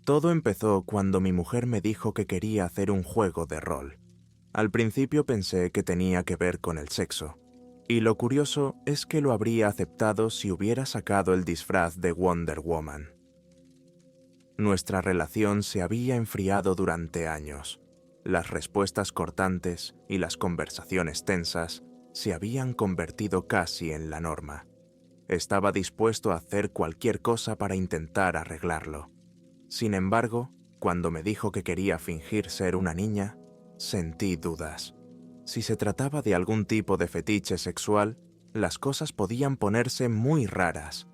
Todo empezó cuando mi mujer me dijo que quería hacer un juego de rol. Al principio pensé que tenía que ver con el sexo, y lo curioso es que lo habría aceptado si hubiera sacado el disfraz de Wonder Woman. Nuestra relación se había enfriado durante años. Las respuestas cortantes y las conversaciones tensas se habían convertido casi en la norma. Estaba dispuesto a hacer cualquier cosa para intentar arreglarlo. Sin embargo, cuando me dijo que quería fingir ser una niña, sentí dudas. Si se trataba de algún tipo de fetiche sexual, las cosas podían ponerse muy raras.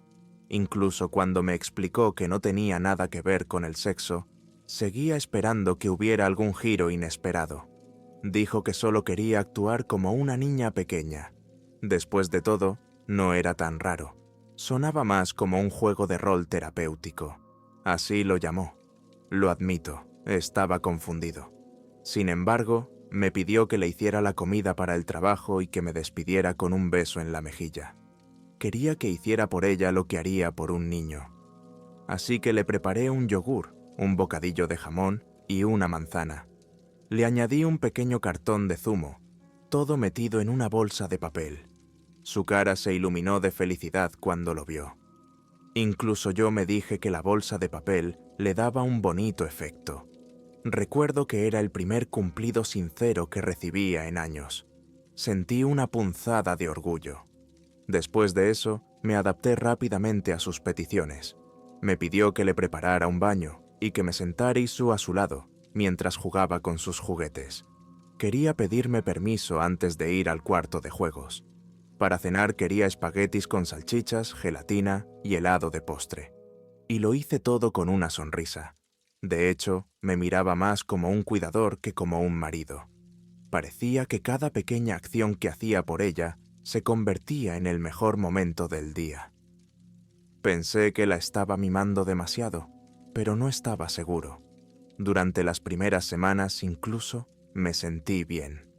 Incluso cuando me explicó que no tenía nada que ver con el sexo, seguía esperando que hubiera algún giro inesperado. Dijo que solo quería actuar como una niña pequeña. Después de todo, no era tan raro. Sonaba más como un juego de rol terapéutico. Así lo llamó. Lo admito, estaba confundido. Sin embargo, me pidió que le hiciera la comida para el trabajo y que me despidiera con un beso en la mejilla. Quería que hiciera por ella lo que haría por un niño. Así que le preparé un yogur, un bocadillo de jamón y una manzana. Le añadí un pequeño cartón de zumo, todo metido en una bolsa de papel. Su cara se iluminó de felicidad cuando lo vio. Incluso yo me dije que la bolsa de papel le daba un bonito efecto. Recuerdo que era el primer cumplido sincero que recibía en años. Sentí una punzada de orgullo. Después de eso, me adapté rápidamente a sus peticiones. Me pidió que le preparara un baño y que me sentara a su lado mientras jugaba con sus juguetes. Quería pedirme permiso antes de ir al cuarto de juegos. Para cenar quería espaguetis con salchichas, gelatina y helado de postre. Y lo hice todo con una sonrisa. De hecho, me miraba más como un cuidador que como un marido. Parecía que cada pequeña acción que hacía por ella se convertía en el mejor momento del día. Pensé que la estaba mimando demasiado, pero no estaba seguro. Durante las primeras semanas incluso me sentí bien.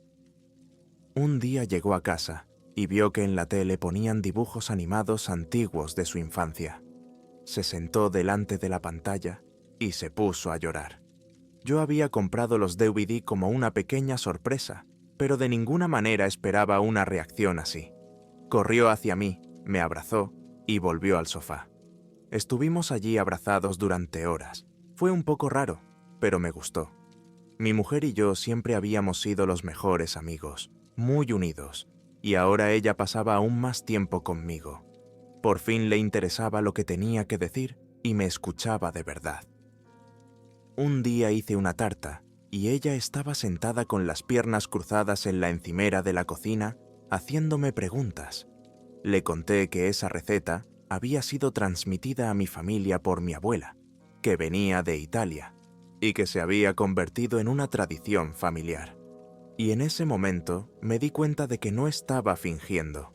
Un día llegó a casa y vio que en la tele ponían dibujos animados antiguos de su infancia. Se sentó delante de la pantalla y se puso a llorar. Yo había comprado los DVD como una pequeña sorpresa, pero de ninguna manera esperaba una reacción así. Corrió hacia mí, me abrazó y volvió al sofá. Estuvimos allí abrazados durante horas. Fue un poco raro, pero me gustó. Mi mujer y yo siempre habíamos sido los mejores amigos, muy unidos, y ahora ella pasaba aún más tiempo conmigo. Por fin le interesaba lo que tenía que decir y me escuchaba de verdad. Un día hice una tarta y ella estaba sentada con las piernas cruzadas en la encimera de la cocina, haciéndome preguntas. Le conté que esa receta había sido transmitida a mi familia por mi abuela, que venía de Italia, y que se había convertido en una tradición familiar. Y en ese momento me di cuenta de que no estaba fingiendo.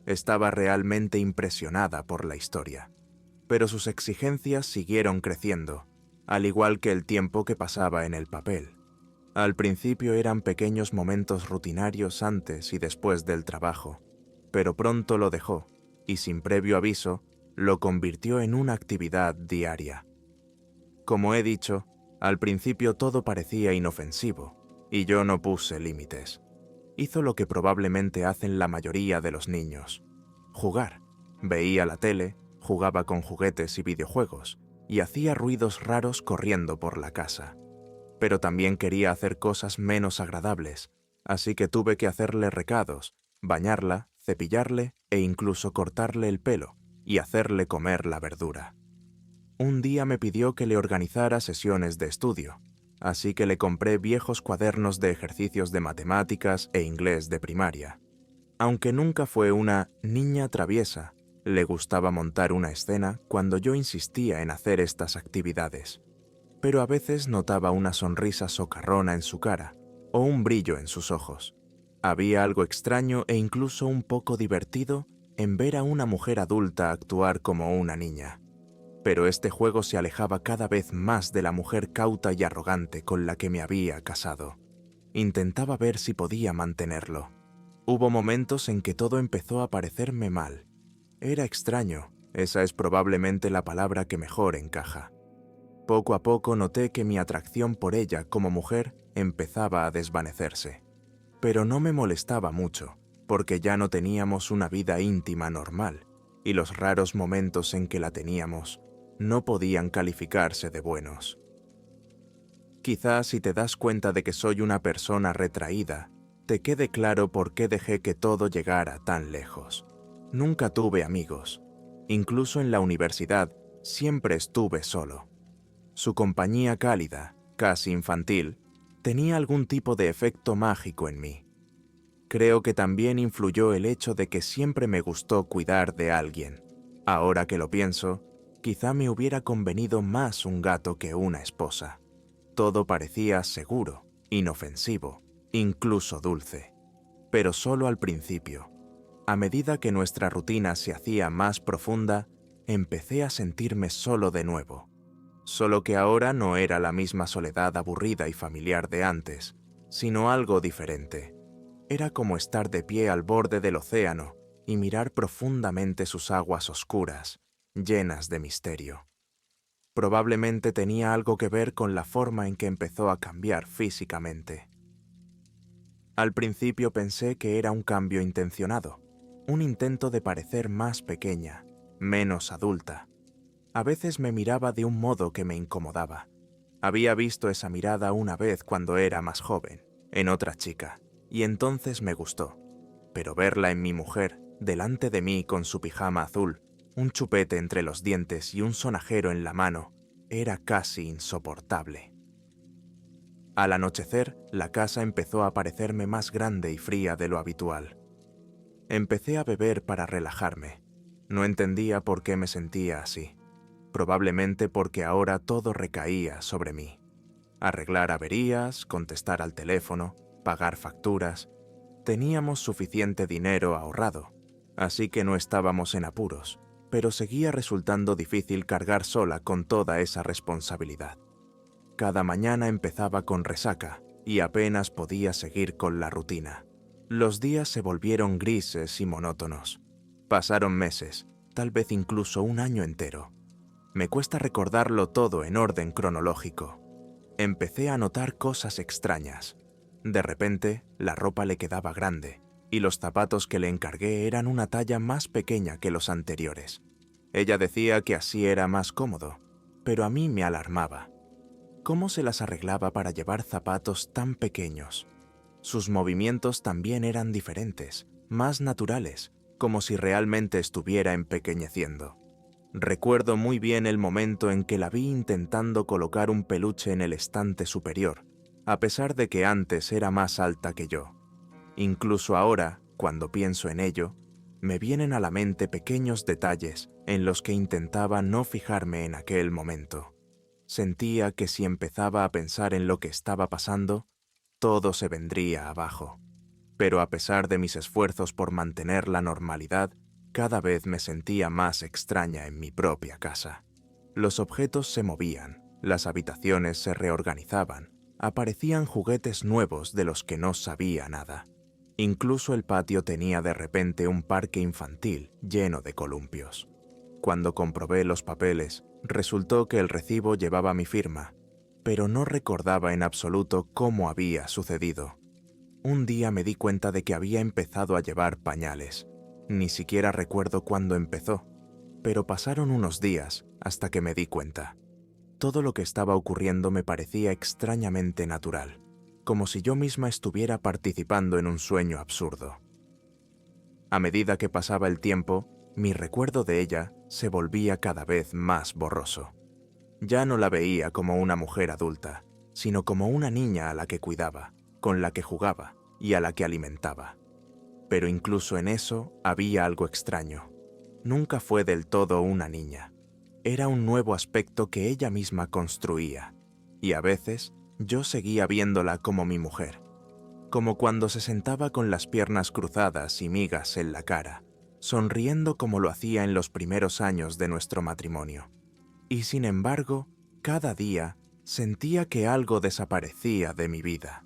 Estaba realmente impresionada por la historia. Pero sus exigencias siguieron creciendo, al igual que el tiempo que pasaba en el papel. Al principio eran pequeños momentos rutinarios antes y después del trabajo, pero pronto lo dejó, y sin previo aviso, lo convirtió en una actividad diaria. Como he dicho, al principio todo parecía inofensivo, y yo no puse límites. Hizo lo que probablemente hacen la mayoría de los niños: jugar. Veía la tele, jugaba con juguetes y videojuegos, y hacía ruidos raros corriendo por la casa. Pero también quería hacer cosas menos agradables, así que tuve que hacerle recados, bañarla, cepillarle e incluso cortarle el pelo y hacerle comer la verdura. Un día me pidió que le organizara sesiones de estudio, así que le compré viejos cuadernos de ejercicios de matemáticas e inglés de primaria. Aunque nunca fue una niña traviesa, le gustaba montar una escena cuando yo insistía en hacer estas actividades. Pero a veces notaba una sonrisa socarrona en su cara o un brillo en sus ojos. Había algo extraño e incluso un poco divertido en ver a una mujer adulta actuar como una niña. Pero este juego se alejaba cada vez más de la mujer cauta y arrogante con la que me había casado. Intentaba ver si podía mantenerlo. Hubo momentos en que todo empezó a parecerme mal. Era extraño, esa es probablemente la palabra que mejor encaja. Poco a poco noté que mi atracción por ella como mujer empezaba a desvanecerse. Pero no me molestaba mucho, porque ya no teníamos una vida íntima normal, y los raros momentos en que la teníamos no podían calificarse de buenos. Quizás si te das cuenta de que soy una persona retraída, te quede claro por qué dejé que todo llegara tan lejos. Nunca tuve amigos. Incluso en la universidad siempre estuve solo. Su compañía cálida, casi infantil, tenía algún tipo de efecto mágico en mí. Creo que también influyó el hecho de que siempre me gustó cuidar de alguien. Ahora que lo pienso, quizá me hubiera convenido más un gato que una esposa. Todo parecía seguro, inofensivo, incluso dulce. Pero solo al principio. A medida que nuestra rutina se hacía más profunda, empecé a sentirme solo de nuevo. Solo que ahora no era la misma soledad aburrida y familiar de antes, sino algo diferente. Era como estar de pie al borde del océano y mirar profundamente sus aguas oscuras, llenas de misterio. Probablemente tenía algo que ver con la forma en que empezó a cambiar físicamente. Al principio pensé que era un cambio intencionado, un intento de parecer más pequeña, menos adulta. A veces me miraba de un modo que me incomodaba. Había visto esa mirada una vez cuando era más joven, en otra chica, y entonces me gustó. Pero verla en mi mujer, delante de mí con su pijama azul, un chupete entre los dientes y un sonajero en la mano, era casi insoportable. Al anochecer, la casa empezó a parecerme más grande y fría de lo habitual. Empecé a beber para relajarme. No entendía por qué me sentía así. Probablemente porque ahora todo recaía sobre mí. Arreglar averías, contestar al teléfono, pagar facturas. Teníamos suficiente dinero ahorrado, así que no estábamos en apuros, pero seguía resultando difícil cargar sola con toda esa responsabilidad. Cada mañana empezaba con resaca y apenas podía seguir con la rutina. Los días se volvieron grises y monótonos. Pasaron meses, tal vez incluso un año entero. Me cuesta recordarlo todo en orden cronológico. Empecé a notar cosas extrañas. De repente, la ropa le quedaba grande, y los zapatos que le encargué eran una talla más pequeña que los anteriores. Ella decía que así era más cómodo, pero a mí me alarmaba. ¿Cómo se las arreglaba para llevar zapatos tan pequeños? Sus movimientos también eran diferentes, más naturales, como si realmente estuviera empequeñeciendo. Recuerdo muy bien el momento en que la vi intentando colocar un peluche en el estante superior, a pesar de que antes era más alta que yo. Incluso ahora, cuando pienso en ello, me vienen a la mente pequeños detalles en los que intentaba no fijarme en aquel momento. Sentía que si empezaba a pensar en lo que estaba pasando, todo se vendría abajo. Pero a pesar de mis esfuerzos por mantener la normalidad, cada vez me sentía más extraña en mi propia casa. Los objetos se movían, las habitaciones se reorganizaban, aparecían juguetes nuevos de los que no sabía nada. Incluso el patio tenía de repente un parque infantil lleno de columpios. Cuando comprobé los papeles, resultó que el recibo llevaba mi firma, pero no recordaba en absoluto cómo había sucedido. Un día me di cuenta de que había empezado a llevar pañales. Ni siquiera recuerdo cuándo empezó, pero pasaron unos días hasta que me di cuenta. Todo lo que estaba ocurriendo me parecía extrañamente natural, como si yo misma estuviera participando en un sueño absurdo. A medida que pasaba el tiempo, mi recuerdo de ella se volvía cada vez más borroso. Ya no la veía como una mujer adulta, sino como una niña a la que cuidaba, con la que jugaba y a la que alimentaba. Pero incluso en eso había algo extraño. Nunca fue del todo una niña. Era un nuevo aspecto que ella misma construía, y a veces yo seguía viéndola como mi mujer, como cuando se sentaba con las piernas cruzadas y migas en la cara, sonriendo como lo hacía en los primeros años de nuestro matrimonio. Y sin embargo, cada día sentía que algo desaparecía de mi vida.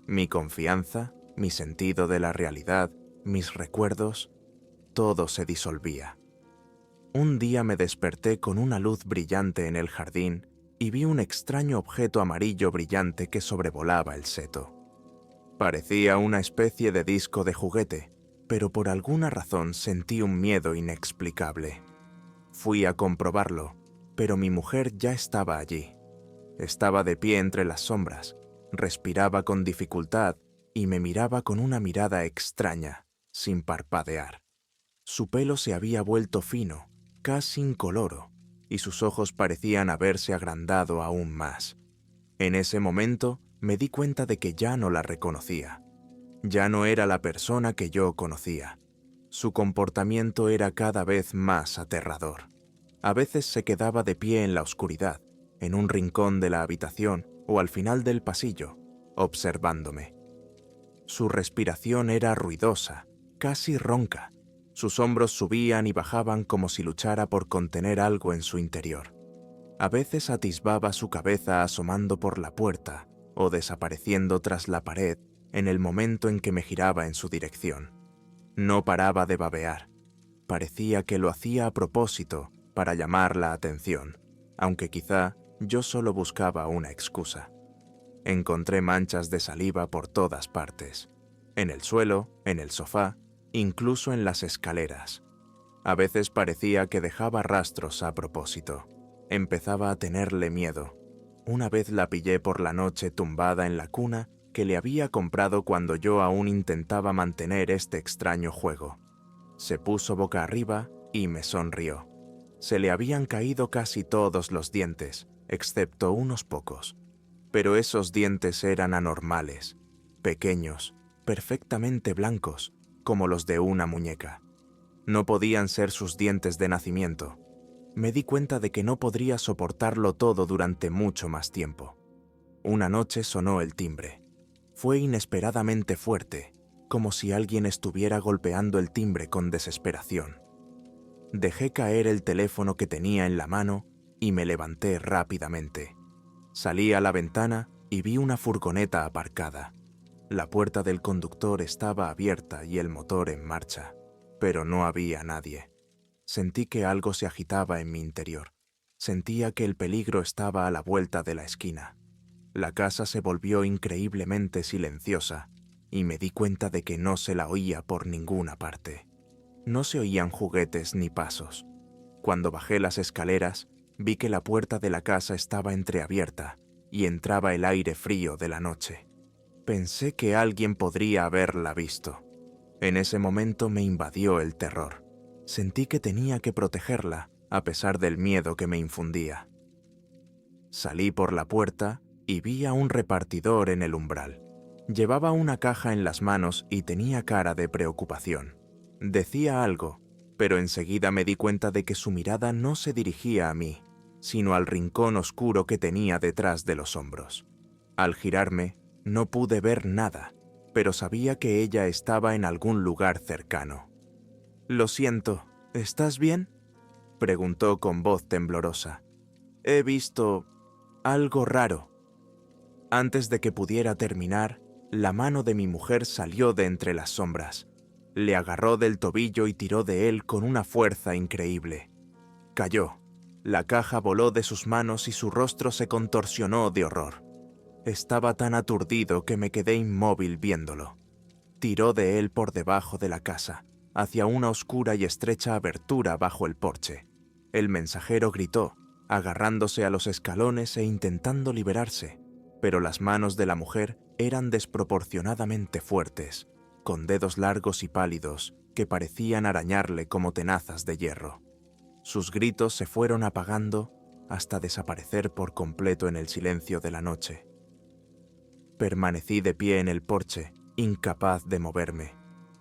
Mi confianza, mi sentido de la realidad, mis recuerdos, todo se disolvía. Un día me desperté con una luz brillante en el jardín y vi un extraño objeto amarillo brillante que sobrevolaba el seto. Parecía una especie de disco de juguete, pero por alguna razón sentí un miedo inexplicable. Fui a comprobarlo, pero mi mujer ya estaba allí. Estaba de pie entre las sombras, respiraba con dificultad y me miraba con una mirada extraña, sin parpadear. Su pelo se había vuelto fino, casi incoloro, y sus ojos parecían haberse agrandado aún más. En ese momento me di cuenta de que ya no la reconocía. Ya no era la persona que yo conocía. Su comportamiento era cada vez más aterrador. A veces se quedaba de pie en la oscuridad, en un rincón de la habitación o al final del pasillo, observándome. Su respiración era ruidosa, casi ronca. Sus hombros subían y bajaban como si luchara por contener algo en su interior. A veces atisbaba su cabeza asomando por la puerta o desapareciendo tras la pared en el momento en que me giraba en su dirección. No paraba de babear. Parecía que lo hacía a propósito para llamar la atención, aunque quizá yo solo buscaba una excusa. Encontré manchas de saliva por todas partes, en el suelo, en el sofá, incluso en las escaleras. A veces parecía que dejaba rastros a propósito. Empezaba a tenerle miedo. Una vez la pillé por la noche tumbada en la cuna que le había comprado cuando yo aún intentaba mantener este extraño juego. Se puso boca arriba y me sonrió. Se le habían caído casi todos los dientes, excepto unos pocos. Pero esos dientes eran anormales, pequeños, perfectamente blancos, como los de una muñeca. No podían ser sus dientes de nacimiento. Me di cuenta de que no podría soportarlo todo durante mucho más tiempo. Una noche sonó el timbre. Fue inesperadamente fuerte, como si alguien estuviera golpeando el timbre con desesperación. Dejé caer el teléfono que tenía en la mano y me levanté rápidamente. Salí a la ventana y vi una furgoneta aparcada. La puerta del conductor estaba abierta y el motor en marcha, pero no había nadie. Sentí que algo se agitaba en mi interior. Sentía que el peligro estaba a la vuelta de la esquina. La casa se volvió increíblemente silenciosa y me di cuenta de que no se la oía por ninguna parte. No se oían juguetes ni pasos. Cuando bajé las escaleras, vi que la puerta de la casa estaba entreabierta y entraba el aire frío de la noche. Pensé que alguien podría haberla visto. En ese momento me invadió el terror. Sentí que tenía que protegerla, a pesar del miedo que me infundía. Salí por la puerta y vi a un repartidor en el umbral. Llevaba una caja en las manos y tenía cara de preocupación. Decía algo, pero enseguida me di cuenta de que su mirada no se dirigía a mí, sino al rincón oscuro que tenía detrás de los hombros. Al girarme, no pude ver nada, pero sabía que ella estaba en algún lugar cercano. «Lo siento, ¿estás bien?», preguntó con voz temblorosa. «He visto algo raro». Antes de que pudiera terminar, la mano de mi mujer salió de entre las sombras. Le agarró del tobillo y tiró de él con una fuerza increíble. Cayó. La caja voló de sus manos y su rostro se contorsionó de horror. Estaba tan aturdido que me quedé inmóvil viéndolo. Tiró de él por debajo de la casa, hacia una oscura y estrecha abertura bajo el porche. El mensajero gritó, agarrándose a los escalones e intentando liberarse, pero las manos de la mujer eran desproporcionadamente fuertes, con dedos largos y pálidos que parecían arañarle como tenazas de hierro. Sus gritos se fueron apagando hasta desaparecer por completo en el silencio de la noche. Permanecí de pie en el porche, incapaz de moverme,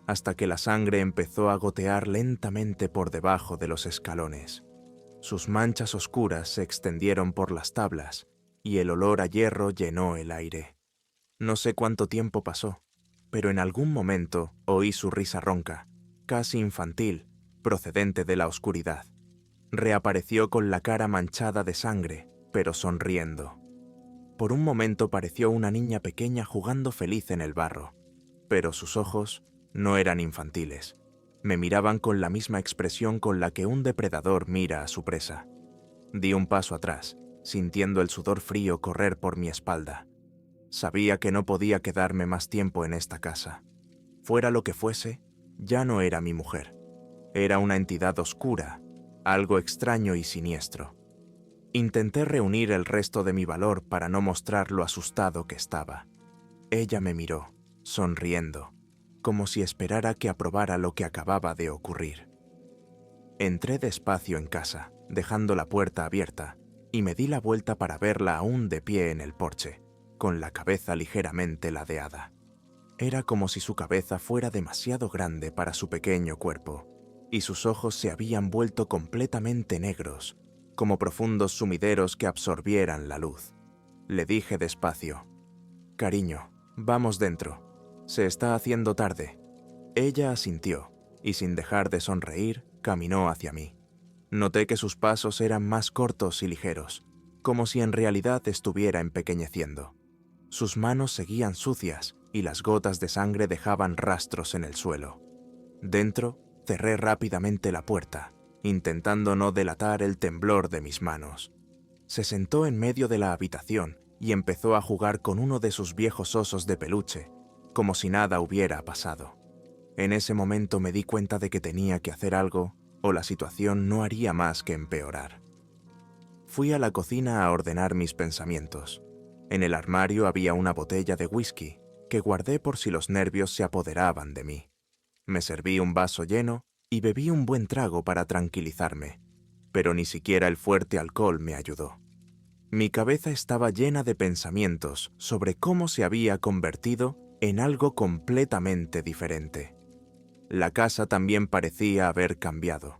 hasta que la sangre empezó a gotear lentamente por debajo de los escalones. Sus manchas oscuras se extendieron por las tablas y el olor a hierro llenó el aire. No sé cuánto tiempo pasó, pero en algún momento oí su risa ronca, casi infantil, procedente de la oscuridad. Reapareció con la cara manchada de sangre, pero sonriendo. Por un momento pareció una niña pequeña jugando feliz en el barro, pero sus ojos no eran infantiles. Me miraban con la misma expresión con la que un depredador mira a su presa. Di un paso atrás, sintiendo el sudor frío correr por mi espalda. Sabía que no podía quedarme más tiempo en esta casa. Fuera lo que fuese, ya no era mi mujer. Era una entidad oscura, algo extraño y siniestro. Intenté reunir el resto de mi valor para no mostrar lo asustado que estaba. Ella me miró, sonriendo, como si esperara que aprobara lo que acababa de ocurrir. Entré despacio en casa, dejando la puerta abierta, y me di la vuelta para verla aún de pie en el porche, con la cabeza ligeramente ladeada. Era como si su cabeza fuera demasiado grande para su pequeño cuerpo, y sus ojos se habían vuelto completamente negros, como profundos sumideros que absorbieran la luz. Le dije despacio: «Cariño, vamos dentro. Se está haciendo tarde». Ella asintió, y sin dejar de sonreír, caminó hacia mí. Noté que sus pasos eran más cortos y ligeros, como si en realidad estuviera empequeñeciendo. Sus manos seguían sucias y las gotas de sangre dejaban rastros en el suelo. Dentro, cerré rápidamente la puerta, intentando no delatar el temblor de mis manos. Se sentó en medio de la habitación y empezó a jugar con uno de sus viejos osos de peluche, como si nada hubiera pasado. En ese momento me di cuenta de que tenía que hacer algo o la situación no haría más que empeorar. Fui a la cocina a ordenar mis pensamientos. En el armario había una botella de whisky que guardé por si los nervios se apoderaban de mí. Me serví un vaso lleno y bebí un buen trago para tranquilizarme, pero ni siquiera el fuerte alcohol me ayudó. Mi cabeza estaba llena de pensamientos sobre cómo se había convertido en algo completamente diferente. La casa también parecía haber cambiado.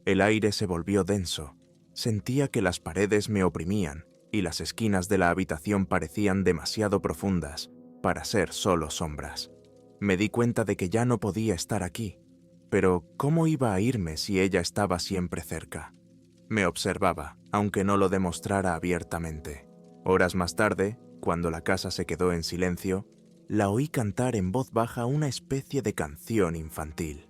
El aire se volvió denso. Sentía que las paredes me oprimían y las esquinas de la habitación parecían demasiado profundas para ser solo sombras. Me di cuenta de que ya no podía estar aquí, pero ¿cómo iba a irme si ella estaba siempre cerca? Me observaba, aunque no lo demostrara abiertamente. Horas más tarde, cuando la casa se quedó en silencio, la oí cantar en voz baja una especie de canción infantil.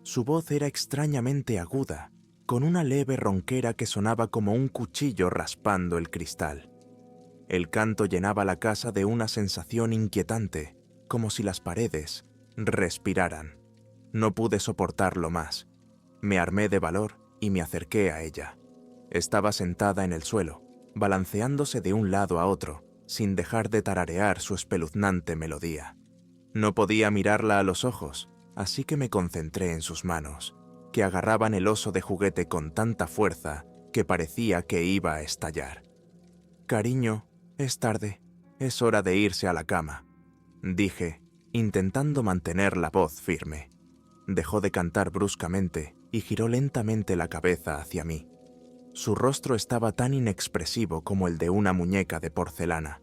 Su voz era extrañamente aguda, con una leve ronquera que sonaba como un cuchillo raspando el cristal. El canto llenaba la casa de una sensación inquietante, como si las paredes respiraran. No pude soportarlo más. Me armé de valor y me acerqué a ella. Estaba sentada en el suelo, balanceándose de un lado a otro, sin dejar de tararear su espeluznante melodía. No podía mirarla a los ojos, así que me concentré en sus manos, que agarraban el oso de juguete con tanta fuerza que parecía que iba a estallar. «Cariño, es tarde, es hora de irse a la cama», dije, intentando mantener la voz firme. Dejó de cantar bruscamente y giró lentamente la cabeza hacia mí. Su rostro estaba tan inexpresivo como el de una muñeca de porcelana.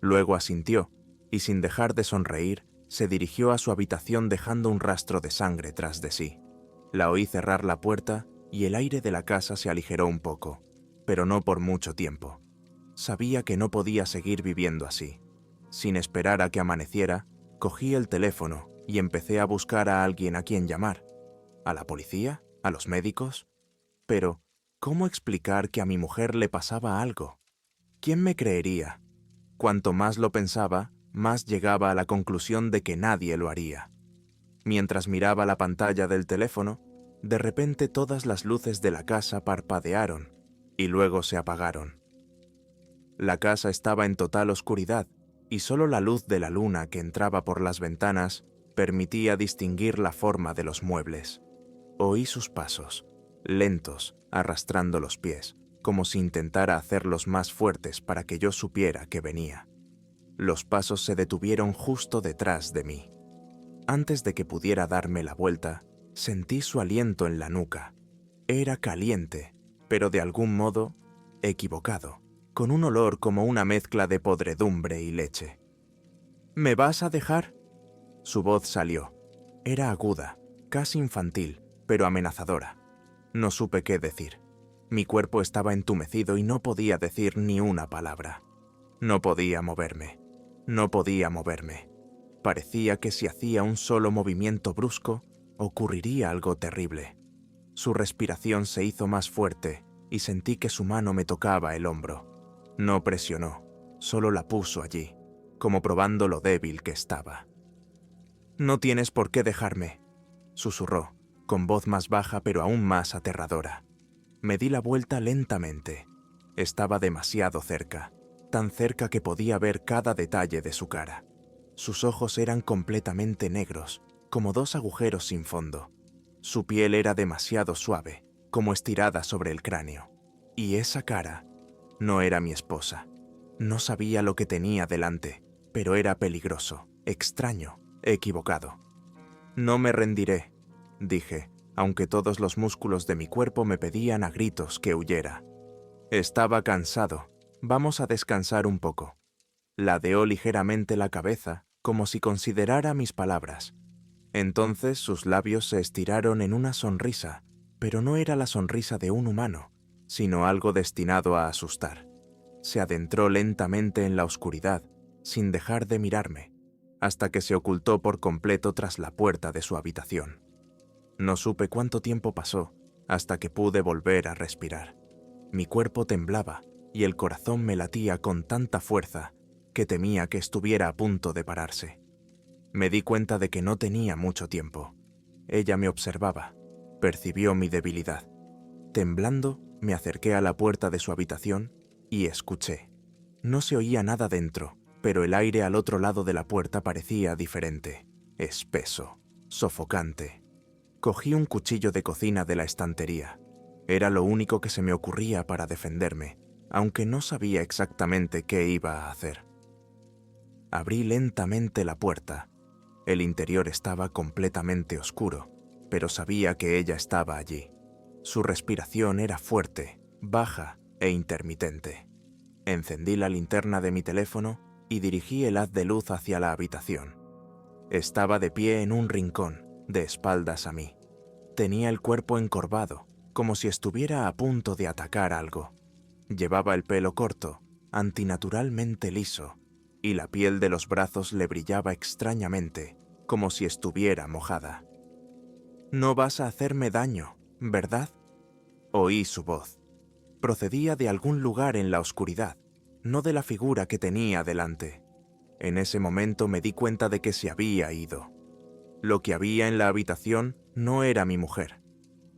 Luego asintió y, sin dejar de sonreír, se dirigió a su habitación dejando un rastro de sangre tras de sí. La oí cerrar la puerta y el aire de la casa se aligeró un poco, pero no por mucho tiempo. Sabía que no podía seguir viviendo así. Sin esperar a que amaneciera, cogí el teléfono y empecé a buscar a alguien a quien llamar. ¿A la policía? ¿A los médicos? Pero, ¿cómo explicar que a mi mujer le pasaba algo? ¿Quién me creería? Cuanto más lo pensaba, más llegaba a la conclusión de que nadie lo haría. Mientras miraba la pantalla del teléfono, de repente todas las luces de la casa parpadearon y luego se apagaron. La casa estaba en total oscuridad y solo la luz de la luna que entraba por las ventanas permitía distinguir la forma de los muebles. Oí sus pasos, lentos, arrastrando los pies, como si intentara hacerlos más fuertes para que yo supiera que venía. Los pasos se detuvieron justo detrás de mí. Antes de que pudiera darme la vuelta, sentí su aliento en la nuca. Era caliente, pero de algún modo equivocado, con un olor como una mezcla de podredumbre y leche. «¿Me vas a dejar?». Su voz salió. Era aguda, casi infantil, pero amenazadora. No supe qué decir. Mi cuerpo estaba entumecido y no podía decir ni una palabra. No podía moverme. No podía moverme. Parecía que si hacía un solo movimiento brusco, ocurriría algo terrible. Su respiración se hizo más fuerte y sentí que su mano me tocaba el hombro. No presionó, solo la puso allí, como probando lo débil que estaba. «No tienes por qué dejarme», susurró, con voz más baja pero aún más aterradora. Me di la vuelta lentamente. Estaba demasiado cerca, tan cerca que podía ver cada detalle de su cara. Sus ojos eran completamente negros, como dos agujeros sin fondo. Su piel era demasiado suave, como estirada sobre el cráneo. Y esa cara no era mi esposa. No sabía lo que tenía delante, pero era peligroso, extraño, equivocado. «No me rendiré», dije, aunque todos los músculos de mi cuerpo me pedían a gritos que huyera. Estaba cansado. «Vamos a descansar un poco». Ladeó ligeramente la cabeza, como si considerara mis palabras. Entonces sus labios se estiraron en una sonrisa, pero no era la sonrisa de un humano, sino algo destinado a asustar. Se adentró lentamente en la oscuridad, sin dejar de mirarme, hasta que se ocultó por completo tras la puerta de su habitación. No supe cuánto tiempo pasó, hasta que pude volver a respirar. Mi cuerpo temblaba y el corazón me latía con tanta fuerza que temía que estuviera a punto de pararse. Me di cuenta de que no tenía mucho tiempo. Ella me observaba, percibió mi debilidad. Temblando, me acerqué a la puerta de su habitación y escuché. No se oía nada dentro, pero el aire al otro lado de la puerta parecía diferente, espeso, sofocante. Cogí un cuchillo de cocina de la estantería. Era lo único que se me ocurría para defenderme, aunque no sabía exactamente qué iba a hacer. Abrí lentamente la puerta. El interior estaba completamente oscuro, pero sabía que ella estaba allí. Su respiración era fuerte, baja e intermitente. Encendí la linterna de mi teléfono y dirigí el haz de luz hacia la habitación. Estaba de pie en un rincón, de espaldas a mí. Tenía el cuerpo encorvado, como si estuviera a punto de atacar algo. Llevaba el pelo corto, antinaturalmente liso, y la piel de los brazos le brillaba extrañamente, como si estuviera mojada. «No vas a hacerme daño, ¿verdad?», oí su voz. Procedía de algún lugar en la oscuridad, no de la figura que tenía delante. En ese momento me di cuenta de que se había ido. Lo que había en la habitación no era mi mujer.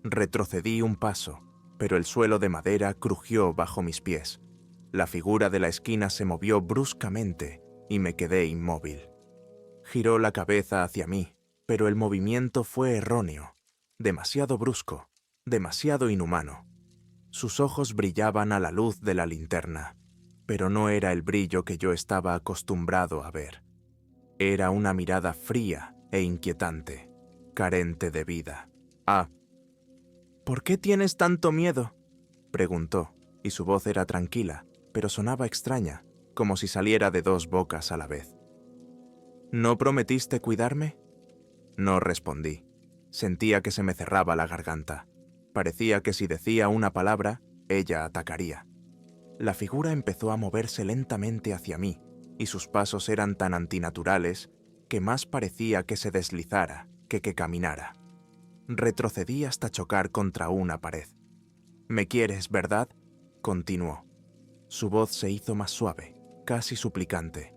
Retrocedí un paso, pero el suelo de madera crujió bajo mis pies. La figura de la esquina se movió bruscamente y me quedé inmóvil. Giró la cabeza hacia mí, pero el movimiento fue erróneo, demasiado brusco, demasiado inhumano. Sus ojos brillaban a la luz de la linterna, pero no era el brillo que yo estaba acostumbrado a ver. Era una mirada fría e inquietante, carente de vida. «Ah, ¿por qué tienes tanto miedo?», preguntó, y su voz era tranquila, pero sonaba extraña, como si saliera de dos bocas a la vez. «¿No prometiste cuidarme?». No respondí. Sentía que se me cerraba la garganta. Parecía que si decía una palabra, ella atacaría. La figura empezó a moverse lentamente hacia mí, y sus pasos eran tan antinaturales que más parecía que se deslizara que caminara. Retrocedí hasta chocar contra una pared. «¿Me quieres, verdad?», continuó. Su voz se hizo más suave, casi suplicante.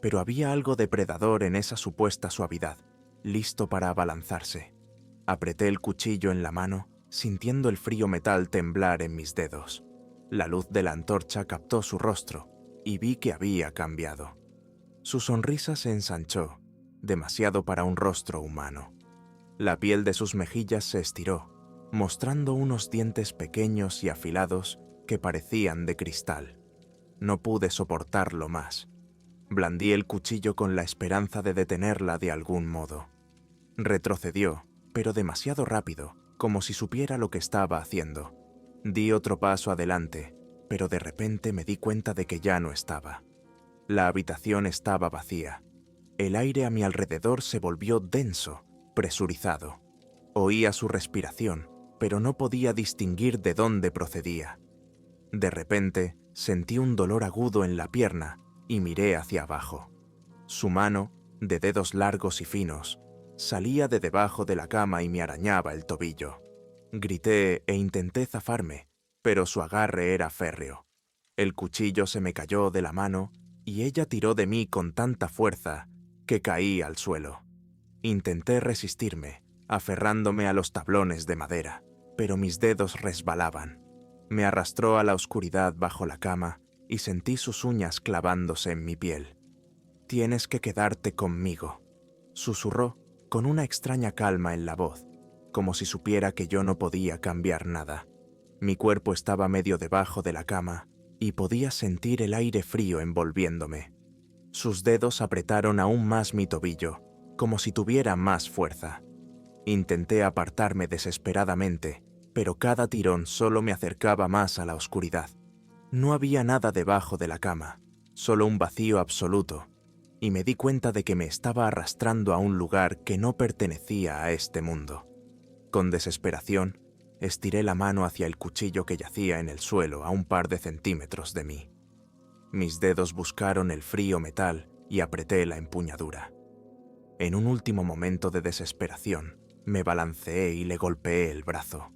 Pero había algo depredador en esa supuesta suavidad, listo para abalanzarse. Apreté el cuchillo en la mano, sintiendo el frío metal temblar en mis dedos. La luz de la antorcha captó su rostro y vi que había cambiado. Su sonrisa se ensanchó, demasiado para un rostro humano. La piel de sus mejillas se estiró, mostrando unos dientes pequeños y afilados que parecían de cristal. No pude soportarlo más. Blandí el cuchillo con la esperanza de detenerla de algún modo. Retrocedió, pero demasiado rápido, como si supiera lo que estaba haciendo. Di otro paso adelante, pero de repente me di cuenta de que ya no estaba. La habitación estaba vacía. El aire a mi alrededor se volvió denso, presurizado. Oía su respiración, pero no podía distinguir de dónde procedía. De repente, sentí un dolor agudo en la pierna y miré hacia abajo. Su mano, de dedos largos y finos, salía de debajo de la cama y me arañaba el tobillo. Grité e intenté zafarme, pero su agarre era férreo. El cuchillo se me cayó de la mano y ella tiró de mí con tanta fuerza que caí al suelo. Intenté resistirme, aferrándome a los tablones de madera, pero mis dedos resbalaban. Me arrastró a la oscuridad bajo la cama y sentí sus uñas clavándose en mi piel. «Tienes que quedarte conmigo», susurró con una extraña calma en la voz, como si supiera que yo no podía cambiar nada. Mi cuerpo estaba medio debajo de la cama y podía sentir el aire frío envolviéndome. Sus dedos apretaron aún más mi tobillo, como si tuviera más fuerza. Intenté apartarme desesperadamente, pero cada tirón solo me acercaba más a la oscuridad. No había nada debajo de la cama, solo un vacío absoluto, y me di cuenta de que me estaba arrastrando a un lugar que no pertenecía a este mundo. Con desesperación, estiré la mano hacia el cuchillo que yacía en el suelo a un par de centímetros de mí. Mis dedos buscaron el frío metal y apreté la empuñadura. En un último momento de desesperación, me balanceé y le golpeé el brazo.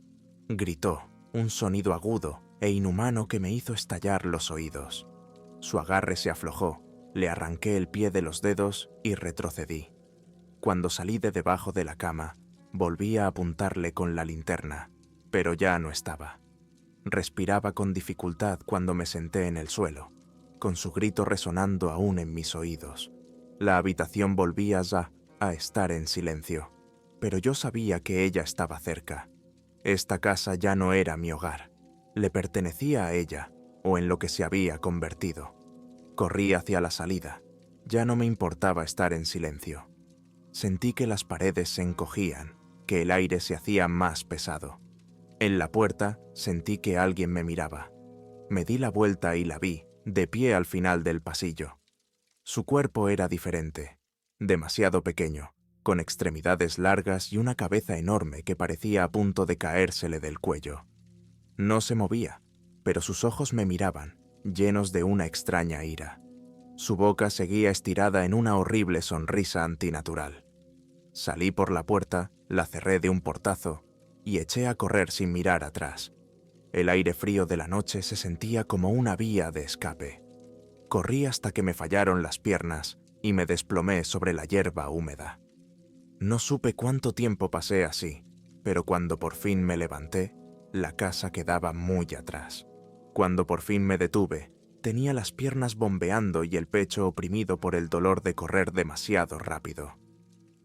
Gritó, un sonido agudo e inhumano que me hizo estallar los oídos. Su agarre se aflojó, le arranqué el pie de los dedos y retrocedí. Cuando salí de debajo de la cama, volví a apuntarle con la linterna, pero ya no estaba. Respiraba con dificultad cuando me senté en el suelo, con su grito resonando aún en mis oídos. La habitación volvía ya a estar en silencio, pero yo sabía que ella estaba cerca. Esta casa ya no era mi hogar, le pertenecía a ella, o en lo que se había convertido. Corrí hacia la salida, ya no me importaba estar en silencio. Sentí que las paredes se encogían, que el aire se hacía más pesado. En la puerta sentí que alguien me miraba. Me di la vuelta y la vi, de pie al final del pasillo. Su cuerpo era diferente, demasiado pequeño, con extremidades largas y una cabeza enorme que parecía a punto de caérsele del cuello. No se movía, pero sus ojos me miraban, llenos de una extraña ira. Su boca seguía estirada en una horrible sonrisa antinatural. Salí por la puerta, la cerré de un portazo y eché a correr sin mirar atrás. El aire frío de la noche se sentía como una vía de escape. Corrí hasta que me fallaron las piernas y me desplomé sobre la hierba húmeda. No supe cuánto tiempo pasé así, pero cuando por fin me levanté, la casa quedaba muy atrás. Cuando por fin me detuve, tenía las piernas bombeando y el pecho oprimido por el dolor de correr demasiado rápido.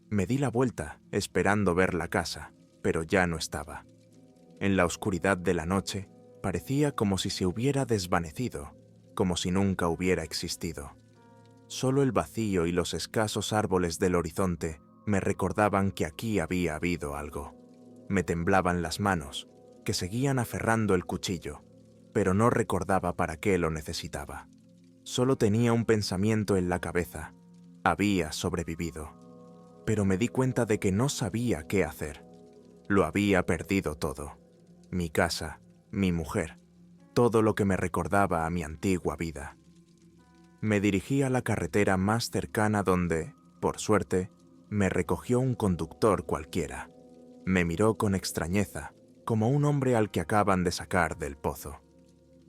Me di la vuelta, esperando ver la casa, pero ya no estaba. En la oscuridad de la noche, parecía como si se hubiera desvanecido, como si nunca hubiera existido. Solo el vacío y los escasos árboles del horizonte me recordaban que aquí había habido algo. Me temblaban las manos, que seguían aferrando el cuchillo, pero no recordaba para qué lo necesitaba. Solo tenía un pensamiento en la cabeza: había sobrevivido. Pero me di cuenta de que no sabía qué hacer. Lo había perdido todo. Mi casa, mi mujer, todo lo que me recordaba a mi antigua vida. Me dirigí a la carretera más cercana donde, por suerte, me recogió un conductor cualquiera. Me miró con extrañeza, como un hombre al que acaban de sacar del pozo.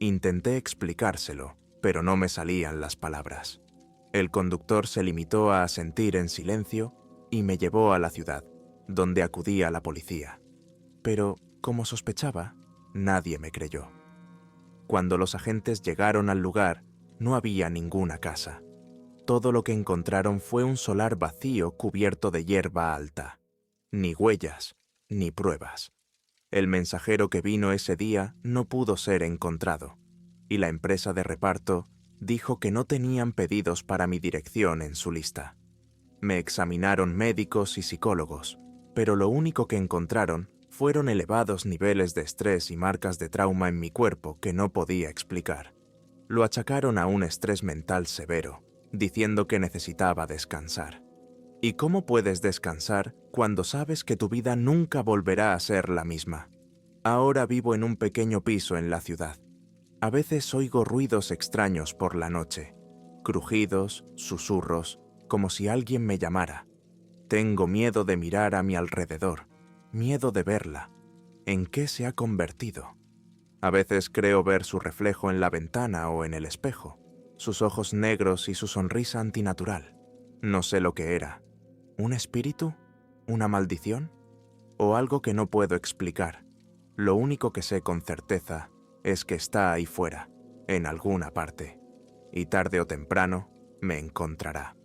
Intenté explicárselo, pero no me salían las palabras. El conductor se limitó a asentir en silencio y me llevó a la ciudad, donde acudí a la policía. Pero, como sospechaba, nadie me creyó. Cuando los agentes llegaron al lugar, no había ninguna casa. Todo lo que encontraron fue un solar vacío cubierto de hierba alta. Ni huellas, ni pruebas. El mensajero que vino ese día no pudo ser encontrado, y la empresa de reparto dijo que no tenían pedidos para mi dirección en su lista. Me examinaron médicos y psicólogos, pero lo único que encontraron fueron elevados niveles de estrés y marcas de trauma en mi cuerpo que no podía explicar. Lo achacaron a un estrés mental severo, diciendo que necesitaba descansar. ¿Y cómo puedes descansar cuando sabes que tu vida nunca volverá a ser la misma? Ahora vivo en un pequeño piso en la ciudad. A veces oigo ruidos extraños por la noche, crujidos, susurros, como si alguien me llamara. Tengo miedo de mirar a mi alrededor, miedo de verla. ¿En qué se ha convertido? A veces creo ver su reflejo en la ventana o en el espejo, sus ojos negros y su sonrisa antinatural. No sé lo que era. ¿Un espíritu? ¿Una maldición? ¿O algo que no puedo explicar? Lo único que sé con certeza es que está ahí fuera, en alguna parte, y tarde o temprano me encontrará.